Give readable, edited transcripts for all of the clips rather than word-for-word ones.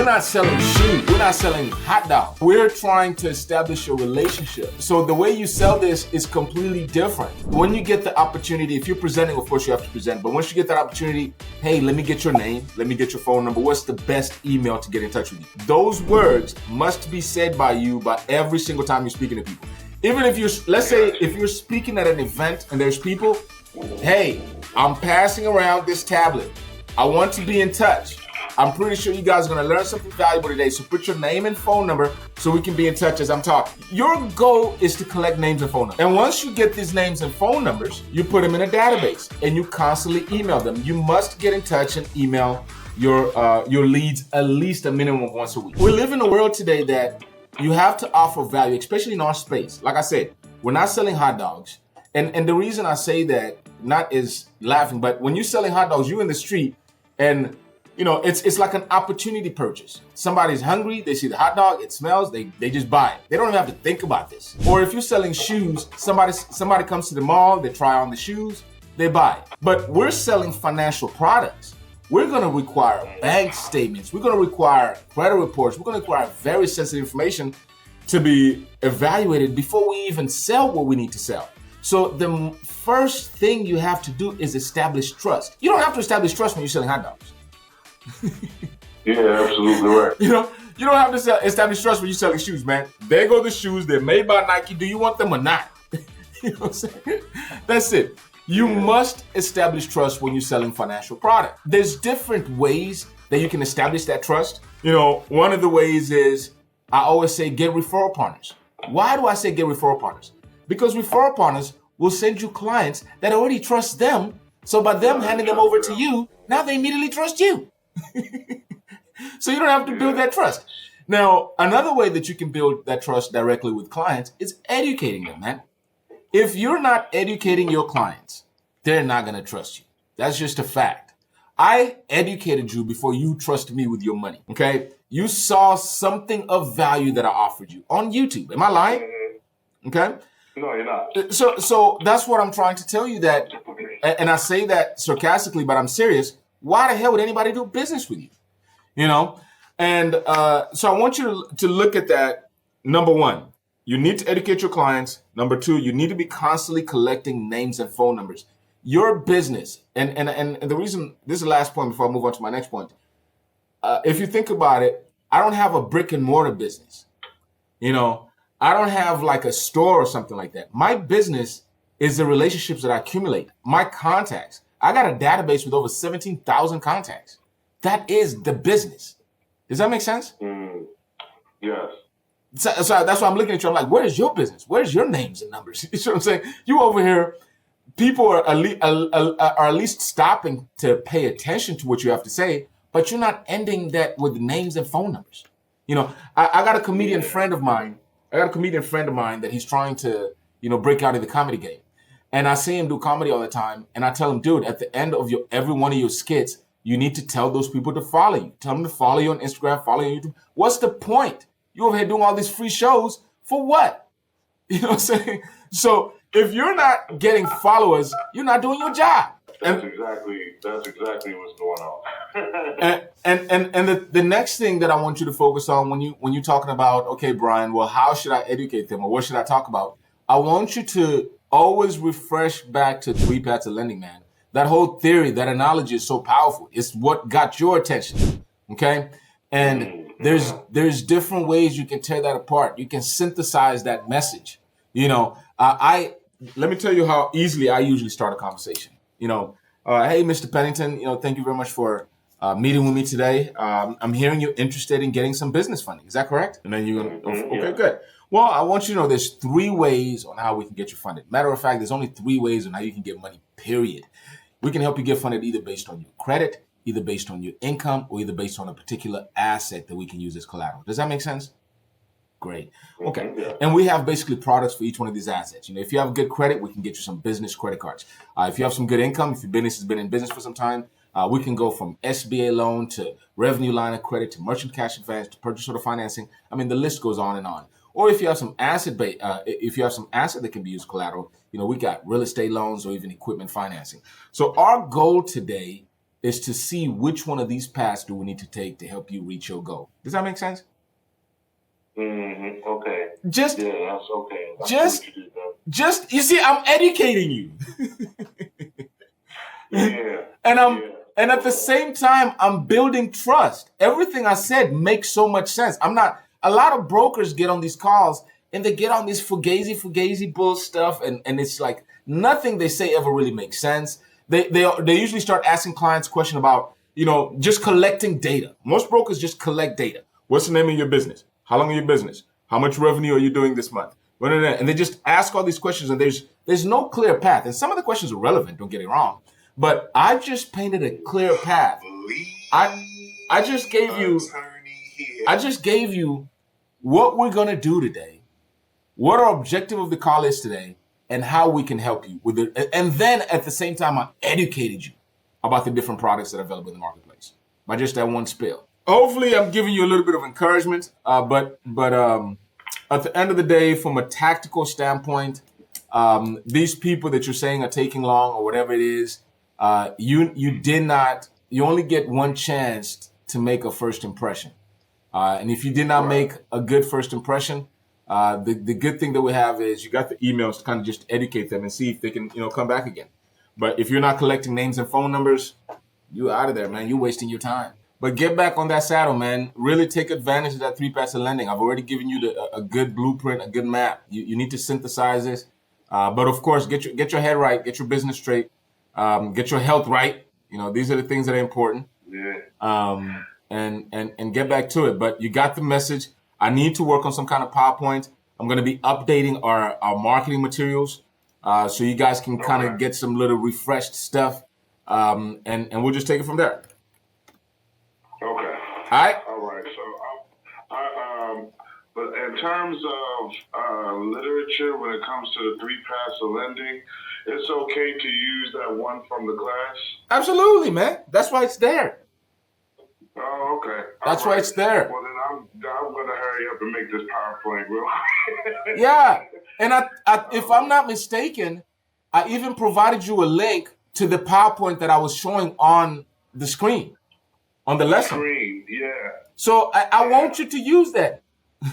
We're not selling shoes. We're not selling hot dogs. We're trying to establish a relationship. So the way you sell this is completely different. When you get the opportunity, if you're presenting, of course you have to present, but once you get that opportunity, hey, let me get your name, let me get your phone number, what's the best email to get in touch with you? Those words must be said by you by every single time you're speaking to people. Even if you're, let's say, if you're speaking at an event and there's people, hey, I'm passing around this tablet. I want to be in touch. I'm pretty sure you guys are going to learn something valuable today. So put your name and phone number so we can be in touch as I'm talking. Your goal is to collect names and phone numbers. And once you get these names and phone numbers, you put them in a database and you constantly email them. You must get in touch and email your leads at least a minimum of once a week. We live in a world today that you have to offer value, especially in our space. Like I said, we're not selling hot dogs. And the reason I say that, not is laughing, but when you're selling hot dogs, you're in the street and you know, it's like an opportunity purchase. Somebody's hungry, they see the hot dog, it smells, they just buy it. They don't even have to think about this. Or if you're selling shoes, somebody comes to the mall, they try on the shoes, they buy it. But we're selling financial products. We're gonna require bank statements. We're gonna require credit reports. We're gonna require very sensitive information to be evaluated before we even sell what we need to sell. So the first thing you have to do is establish trust. You don't have to establish trust when you're selling hot dogs. Yeah, absolutely right. You know, you don't have to establish trust when you're selling shoes, man. There go the shoes. They're made by Nike. Do you want them or not? You know what I'm saying? That's it. You must establish trust when you're selling financial product. There's different ways that you can establish that trust. You know, one of the ways is I always say get referral partners. Why do I say get referral partners? Because referral partners will send you clients that already trust them. So by them handing them over to you, now they immediately trust you. So you don't have to build that trust. Now, another way that you can build that trust directly with clients is educating them, man. If you're not educating your clients, they're not going to trust you. That's just a fact. I educated you before you trusted me with your money, okay? You saw something of value that I offered you on YouTube. Am I lying? Okay? No, you're not. So that's what I'm trying to tell you, that, and I say that sarcastically, but I'm serious. Why the hell would anybody do business with you? You know? And so I want you to look at that. Number one, you need to educate your clients. Number two, you need to be constantly collecting names and phone numbers. Your business, and the reason, this is the last point before I move on to my next point. If you think about it, I don't have a brick and mortar business. You know, I don't have like a store or something like that. My business is the relationships that I accumulate, my contacts. I got a database with over 17,000 contacts. That is the business. Does that make sense? Yes. So that's why I'm looking at you. I'm like, where's your business? Where's your names and numbers? You see what I'm saying? You over here, people are at least stopping to pay attention to what you have to say, but you're not ending that with names and phone numbers. You know, I got a comedian friend of mine. That he's trying to, you know, break out in the comedy game. And I see him do comedy all the time. And I tell him, dude, at the end of every one of your skits, you need to tell those people to follow you. Tell them to follow you on Instagram, follow you on YouTube. What's the point? You over here doing all these free shows for what? You know what I'm saying? So if you're not getting followers, you're not doing your job. That's exactly what's going on. and the next thing that I want you to focus on when you're talking about, okay, Brian, well, how should I educate them or what should I talk about? I want you to always refresh back to 3 paths of lending, man. That whole theory, that analogy is so powerful. It's what got your attention, okay? And there's different ways you can tear that apart. You can synthesize that message. You know, let me tell you how easily I usually start a conversation. You know, hey, Mr. Pennington, you know, thank you very much for meeting with me today. I'm hearing you're interested in getting some business funding. Is that correct? And then you're going to, okay, good. Well, I want you to know there's 3 ways on how we can get you funded. Matter of fact, there's only 3 ways on how you can get money, period. We can help you get funded either based on your credit, either based on your income, or either based on a particular asset that we can use as collateral. Does that make sense? Great. Okay. And we have basically products for each one of these assets. You know, if you have good credit, we can get you some business credit cards. If you have some good income, if your business has been in business for some time, we can go from SBA loan to revenue line of credit to merchant cash advance to purchase order financing. I mean, the list goes on and on. Or if you have some asset that can be used collateral, you know, we got real estate loans or even equipment financing. So our goal today is to see which one of these paths do we need to take to help you reach your goal. Does that make sense? Mm-hmm. Okay. Just, Yeah, that's okay. Just, you see, I'm educating you. Yeah. And at the same time, I'm building trust. Everything I said makes so much sense. A lot of brokers get on these calls and they get on this fugazi bull stuff. And it's like nothing they say ever really makes sense. They usually start asking clients questions about, just collecting data. Most brokers just collect data. What's the name of your business? How long are your business? How much revenue are you doing this month? And they just ask all these questions and there's no clear path. And some of the questions are relevant, don't get it wrong. But I just painted a clear path. I just gave you what we're gonna do today, what our objective of the call is today, and how we can help you with it. And then at the same time, I educated you about the different products that are available in the marketplace by just that one spill. Hopefully, I'm giving you a little bit of encouragement. But at the end of the day, from a tactical standpoint, these people that you're saying are taking long or whatever it is, you only get one chance to make a first impression. And if you did not make a good first impression, the good thing that we have is you got the emails to kind of just educate them and see if they can, come back again. But if you're not collecting names and phone numbers, you're out of there, man. You're wasting your time. But get back on that saddle, man. Really take advantage of that 3 paths of lending. I've already given you a good blueprint, a good map. You need to synthesize this. But of course, get your head right, get your business straight. Get your health right. These are the things that are important. Yeah. And get back to it. But you got the message. I need to work on some kind of PowerPoint. I'm going to be updating our marketing materials so you guys can kind of get some little refreshed stuff. And we'll just take it from there. Okay. All right. All right. So, but in terms of literature, when it comes to the 3 paths of lending, it's okay to use that one from the class? Absolutely, man. That's why it's there. Oh, okay. That's why it's there. Well, then I'm going to hurry up and make this PowerPoint real quick. Yeah. And if I'm not mistaken, I even provided you a link to the PowerPoint that I was showing on the screen, on the lesson. Yeah. So I want you to use that.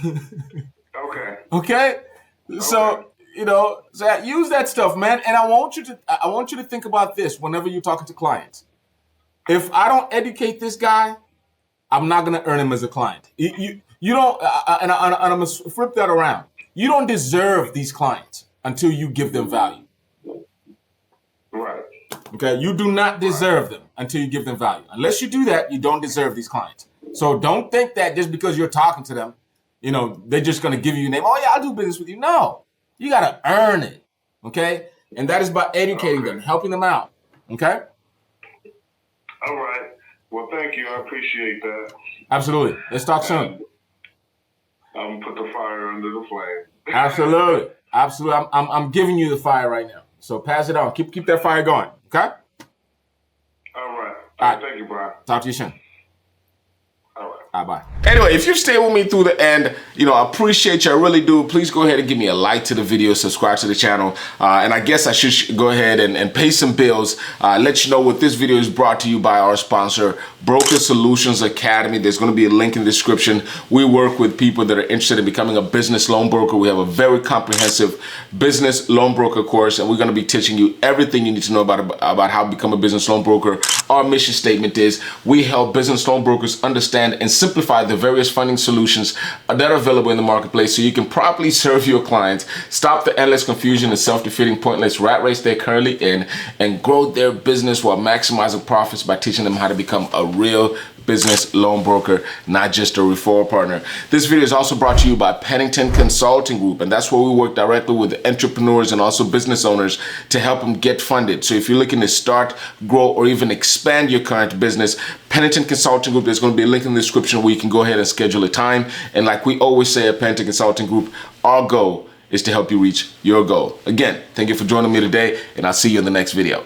Okay. Okay? So, so use that stuff, man. And I want you to think about this whenever you're talking to clients. If I don't educate this guy, I'm not going to earn him as a client. You don't, and I'm going to flip that around. You don't deserve these clients until you give them value. Right. Okay? You do not deserve them until you give them value. Unless you do that, you don't deserve these clients. So don't think that just because you're talking to them, they're just going to give you a name. Oh, yeah, I'll do business with you. No, you got to earn it. Okay? And that is by educating them, helping them out. Okay? All right. Well, thank you. I appreciate that. Absolutely. Let's talk soon. I'm put the fire under the flame. Absolutely. I'm giving you the fire right now. So pass it on. Keep that fire going. Okay? All right. All right. Thank you, Brian. Talk to you soon. Bye-bye. Anyway, if you stay with me through the end, I appreciate you. I really do. Please go ahead and give me a like to the video, subscribe to the channel. And I guess I should go ahead and pay some bills. Let you know what this video is brought to you by our sponsor, Broker Solutions Academy. There's going to be a link in the description. We work with people that are interested in becoming a business loan broker. We have a very comprehensive business loan broker course, and we're going to be teaching you everything you need to know about how to become a business loan broker. Our mission statement is we help business loan brokers understand and simplify the various funding solutions that are available in the marketplace so you can properly serve your clients, stop the endless confusion and self-defeating pointless rat race they're currently in, and grow their business while maximizing profits by teaching them how to become a real business loan broker, not just a referral partner. This video is also brought to you by Pennington Consulting Group, and that's where we work directly with entrepreneurs and also business owners to help them get funded. So if you're looking to start, grow, or even expand your current business, Pennington Consulting Group, there's going to be a link in the description where you can go ahead and schedule a time. And like we always say at Pennington Consulting Group, our goal is to help you reach your goal. Again, thank you for joining me today, and I'll see you in the next video.